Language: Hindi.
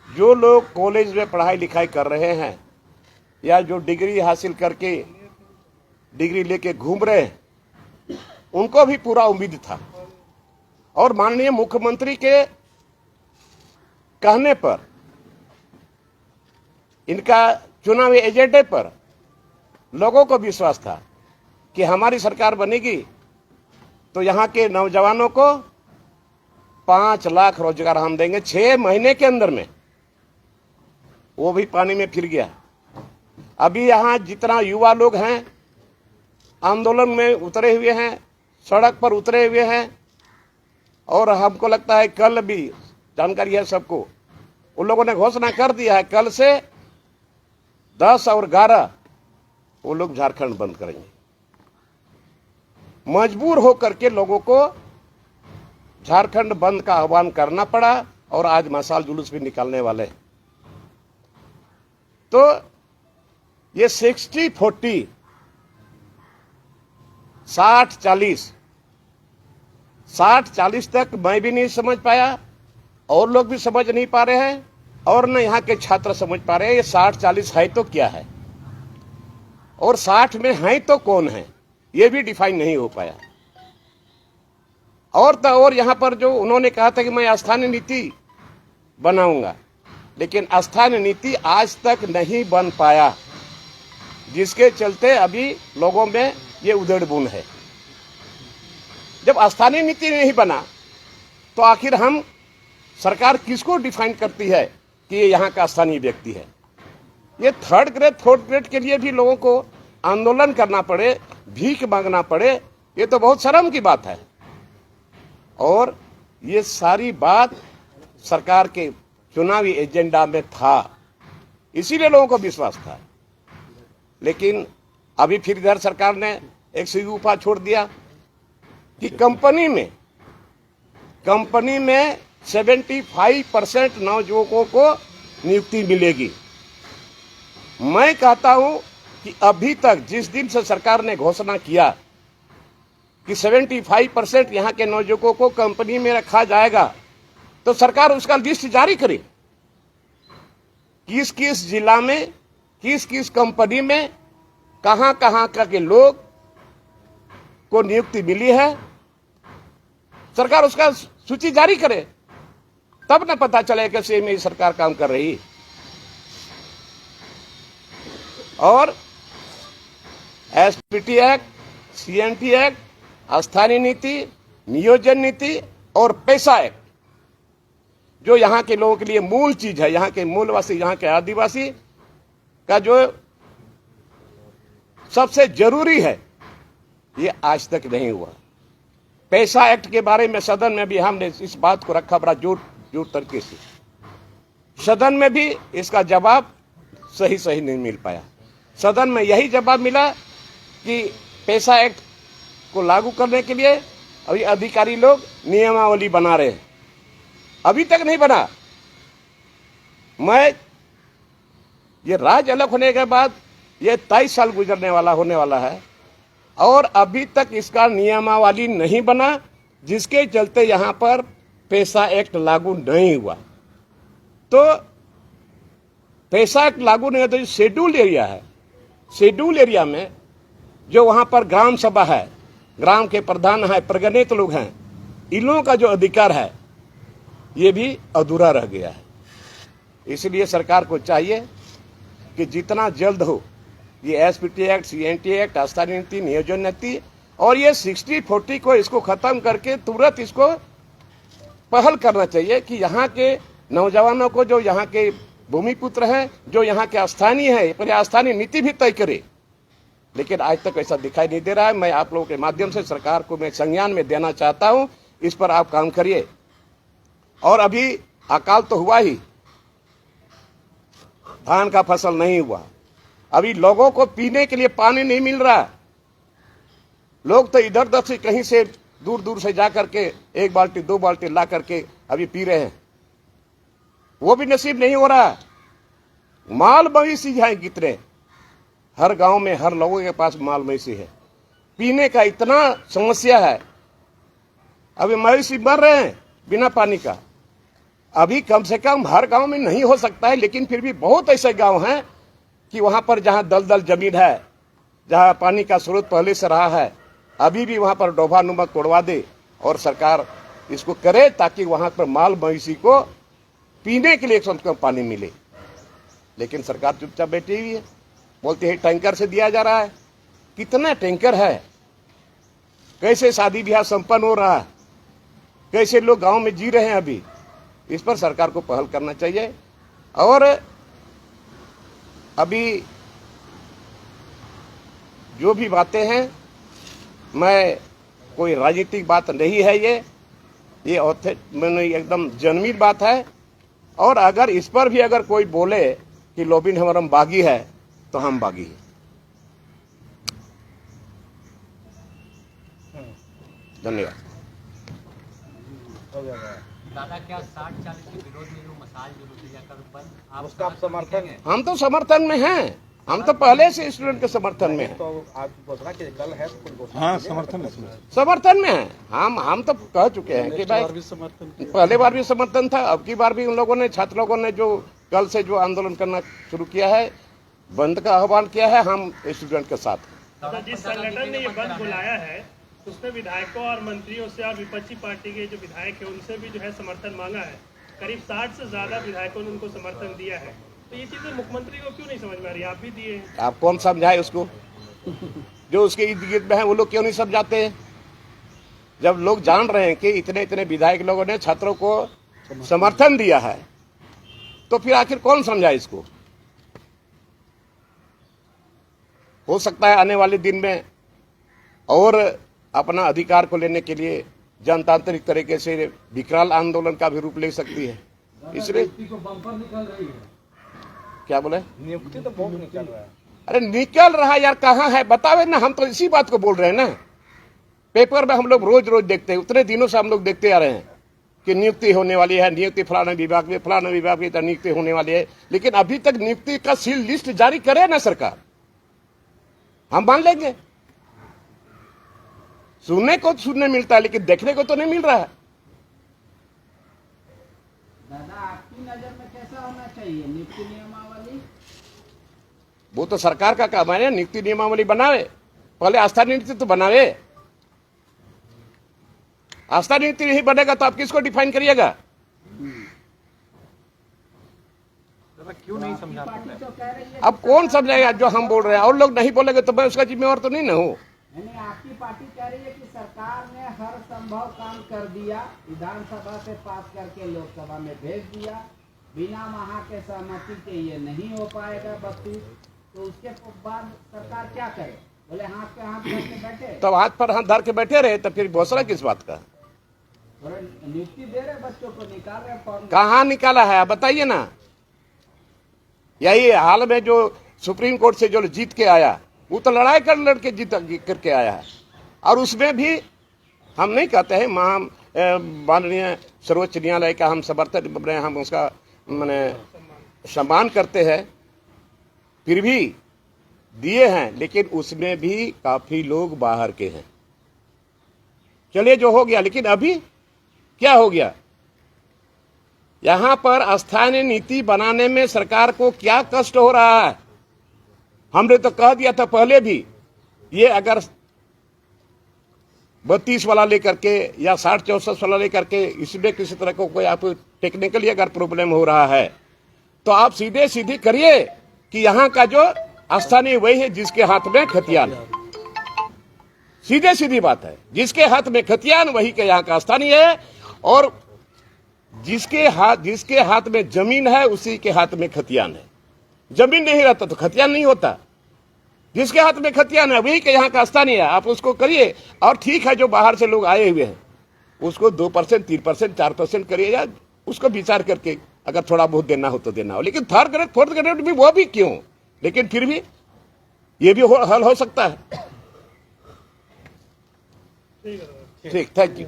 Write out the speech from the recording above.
जो लोग कॉलेज में पढ़ाई लिखाई कर रहे हैं या जो डिग्री हासिल करके डिग्री लेके घूम रहे हैं, उनको भी पूरा उम्मीद था। और माननीय मुख्यमंत्री के कहने पर, इनका चुनावी एजेंडे पर लोगों को विश्वास था कि हमारी सरकार बनेगी तो यहाँ के नौजवानों को 5 लाख रोजगार हम देंगे 6 महीने के अंदर में। वो भी पानी में फिर गया। अभी यहाँ जितना युवा लोग हैं आंदोलन में उतरे हुए हैं, सड़क पर उतरे हुए हैं, और हमको लगता है कल भी जानकारी है सबको, उन लोगों ने घोषणा कर दिया है कल से 10 और 11 वो लोग झारखंड बंद करेंगे। मजबूर होकर के लोगों को झारखंड बंद का आह्वान करना पड़ा और आज मशाल जुलूस भी निकालने वाले हैं। तो ये 60-40, 60-40 तक मैं भी नहीं समझ पाया और लोग भी समझ नहीं पा रहे हैं और न यहाँ के छात्र समझ पा रहे हैं। ये 60-40 है तो क्या है और 60 में है तो कौन है, ये भी डिफाइन नहीं हो पाया। और तो और यहाँ पर जो उन्होंने कहा था कि मैं स्थानीय नीति बनाऊंगा, लेकिन स्थानीय नीति आज तक नहीं बन पाया, जिसके चलते अभी लोगों में ये उधेड़-बुन है। जब स्थानीय नीति नहीं बना तो आखिर हम सरकार किसको डिफाइन करती है कि ये यहाँ का स्थानीय व्यक्ति है। ये 3rd ग्रेड 4th ग्रेड के लिए भी लोगों को आंदोलन करना पड़े, भीख मांगना पड़े, ये तो बहुत शर्म की बात है। और ये सारी बात सरकार के चुनावी एजेंडा में था, इसीलिए लोगों को विश्वास था। लेकिन अभी फिर इधर सरकार ने एक सिगुफा छोड़ दिया कि कंपनी में 75% नौजुवकों को नियुक्ति मिलेगी। मैं कहता हूं कि अभी तक जिस दिन से सरकार ने घोषणा किया कि 75% यहां के नौजुवकों को कंपनी में रखा जाएगा, तो सरकार उसका लिस्ट जारी करे, किस किस जिला में, किस किस कंपनी में, कहां कहां के लोग को नियुक्ति मिली है। सरकार उसका सूची जारी करे, तब न पता चले कैसे मेरी सरकार काम कर रही। और एसपीटी एक्ट, सीएनटी एक्ट, स्थानीय नीति, नियोजन नीति और पैसा एक्ट, जो यहाँ के लोगों के लिए मूल चीज है, यहाँ के मूलवासी, यहाँ के आदिवासी का जो सबसे जरूरी है, ये आज तक नहीं हुआ। पैसा एक्ट के बारे में सदन में भी हमने इस बात को रखा बड़ा जोर तरीके से, सदन में भी इसका जवाब सही नहीं मिल पाया। सदन में यही जवाब मिला कि पैसा एक्ट को लागू करने के लिए अभी अधिकारी लोग नियमावली बना रहे हैं, अभी तक नहीं बना। ये राज्य अलग होने के बाद ये 23 साल होने वाला है और अभी तक इसका नियमावली नहीं बना, जिसके चलते यहां पर पैसा एक्ट लागू नहीं हुआ। तो पैसा एक्ट लागू नहीं होता, तो शेड्यूल एरिया है, शेड्यूल एरिया में जो वहां पर ग्राम सभा है, ग्राम के प्रधान है, प्रगणित लोग हैं, इन लोगों का जो अधिकार है ये भी अधूरा रह गया है। इसलिए सरकार को चाहिए कि जितना जल्द हो ये एसपीटी एक्ट, सीएनटी एक्ट, स्थानीय नीति, नियोजन नीति और ये 60-40 को इसको खत्म करके तुरंत इसको पहल करना चाहिए कि यहाँ के नौजवानों को, जो यहाँ के भूमिपुत्र हैं, जो यहाँ के स्थानीय है, पहले स्थानीय नीति भी तय करे। लेकिन आज तक ऐसा दिखाई नहीं दे रहा है। मैं आप लोगों के माध्यम से सरकार को मैं संज्ञान में देना चाहता हूं, इस पर आप काम करिए। और अभी अकाल तो हुआ ही, धान का फसल नहीं हुआ, अभी लोगों को पीने के लिए पानी नहीं मिल रहा। लोग तो इधर उधर से कहीं से दूर दूर से जाकर के 1 बाल्टी 2 बाल्टी ला करके अभी पी रहे हैं, वो भी नसीब नहीं हो रहा। माल मवेशी हैं कितने, हर गांव में हर लोगों के पास माल मवेशी है, पीने का इतना समस्या है। अभी मवेशी मर रहे हैं बिना पानी का। अभी कम से कम हर गांव में नहीं हो सकता है, लेकिन फिर भी बहुत ऐसे गांव हैं कि वहां पर जहां दलदल जमीन है, जहां पानी का स्रोत पहले से रहा है, अभी भी वहां पर डोभा नुमा तोड़वा दे और सरकार इसको करे ताकि वहां पर माल मवेशी को पीने के लिए कम से कम पानी मिले। लेकिन सरकार चुपचाप बैठी हुई है, बोलती है टैंकर से दिया जा रहा है। कितना टैंकर है, कैसे शादी ब्याह संपन्न हो रहा है, कैसे लोग गांव में जी रहे हैं। अभी इस पर सरकार को पहल करना चाहिए। और अभी जो भी बातें हैं, मैं कोई राजनीतिक बात नहीं है, ये मैंने एकदम जन्मी बात है। और अगर इस पर भी अगर कोई बोले कि लोबिन हमारा बागी है, तो हम बागी हैं। धन्यवाद। दादा, क्या 60-40 के विरोध में जो मसाल जुलूस लिया कर बंद, आप उसका आप समर्थन है? हम तो समर्थन में हैं, हम तो पहले से स्टूडेंट के समर्थन में हैं। तो आज घोषणा की कल है, तो घोषणा हाँ, समर्थन है। समर्थन में हैं हम तो कह चुके हैं कि भाई पहले बार भी समर्थन था, अब की बार भी उन लोगों ने, छात्र लोगों ने जो कल से जो आंदोलन करना शुरू किया है, बंद का आह्वान किया है, हम स्टूडेंट के साथ हैं। जिस संगठन ने ये बंद बुलाया है उसने विधायकों और मंत्रियों से और विपक्षी पार्टी के जो विधायक है उनसे भी जो है समर्थन मांगा है। करीब 60 से ज्यादा विधायकों ने उनको समर्थन दिया है। तो ये चीजें मुख्यमंत्री को क्यों नहीं समझ में आ रही? आप भी दिए हैं। आप कौन समझाए उसको? जो उसके इर्द गिर्द में है वो लोग क्यों नहीं समझाते हैं? जब लोग जान रहे हैं कि इतने इतने विधायक लोगों ने छात्रों को समर्थन दिया है, तो फिर आखिर कौन समझाए इसको? हो सकता है आने वाले दिन में और अपना अधिकार को लेने के लिए जनतांत्रिक तरीके से विकराल आंदोलन का भी रूप ले सकती है। इसलिए क्या बोले? नियुक्ति तो बहुत निकल रहा है। अरे निकल रहा यार, कहाँ है बतावे ना। हम तो इसी बात को बोल रहे हैं ना, पेपर में हम लोग रोज रोज देखते हैं, उतने दिनों से हम लोग देखते आ रहे हैं कि नियुक्ति होने वाली है, नियुक्ति फलाना विभाग में तो नियुक्ति होने वाली है। लेकिन अभी तक नियुक्ति का सील लिस्ट जारी करे ना सरकार, हम मान लेंगे। सुनने मिलता है, लेकिन देखने को तो नहीं मिल रहा है। दादा, आपकी नजर में कैसा होना चाहिए नियुक्ति नियमावली? वो तो सरकार का काम है ना, नियुक्ति नियमावली बनावे। पहले आस्था नीति तो बनावे। आस्था नीति नहीं बनेगा तो आप किसको डिफाइन करिएगा? क्यों नहीं समझा पाते? तो कह रही है अब कौन समझाएगा? जो हम बोल रहे हैं और लोग नहीं बोलेंगे तो मैं उसका जिम्मेवार तो नहीं ना हूं। नहीं, आपकी पार्टी कह रही है कि सरकार ने हर संभव काम कर दिया, विधानसभा से पास करके लोकसभा में भेज दिया, बिना वहां के सहमति के ये नहीं हो पाएगा 32। तो उसके बाद सरकार क्या करे? बोले हाथ पे हाथ धर के बैठे। तब हाथ पर हाथ धर के बैठे रहे, तो फिर घोषणा किस बात का? नियुक्ति दे रहे बच्चों को, निकाल रहे फॉर्म। कहाँ निकाला है आप बताइए ना। यही हाल में जो सुप्रीम कोर्ट से जो जीत के आया, वो तो लड़ाई लड़के जीत करके आया है। और उसमें भी हम नहीं कहते हैं माननीय सर्वोच्च न्यायालय का हम समर्थन, हम उसका माने सम्मान करते हैं, फिर भी दिए हैं। लेकिन उसमें भी काफी लोग बाहर के हैं। चलिए जो हो गया, लेकिन अभी क्या हो गया? यहां पर स्थानीय नीति बनाने में सरकार को क्या कष्ट हो रहा है? हमने तो कह दिया था पहले भी, ये अगर 32 वाला लेकर के या 60-64 वाला लेकर के इसमें किसी तरह को कोई आप टेक्निकली अगर प्रॉब्लम हो रहा है, तो आप सीधे सीधी करिए कि यहाँ का जो स्थानीय वही है जिसके हाथ में खतियान है। सीधे सीधी बात है, जिसके हाथ में खतियान वही के यहाँ का स्थानीय है। और जिसके हाथ में जमीन है उसी के हाथ में खतियान है। जमीन नहीं रहता तो खतियान नहीं होता। जिसके हाथ में खतियान है वही के यहाँ का स्थानीय है। आप उसको करिए। और ठीक है, जो बाहर से लोग आए हुए हैं उसको 2%, 3%, 4% करिए, या उसको विचार करके अगर थोड़ा बहुत देना हो तो देना हो। लेकिन थर्ड ग्रेड फोर्थ ग्रेड भी वो भी क्यों? लेकिन फिर भी ये भी हल हो सकता है। ठीक, थैंक यू।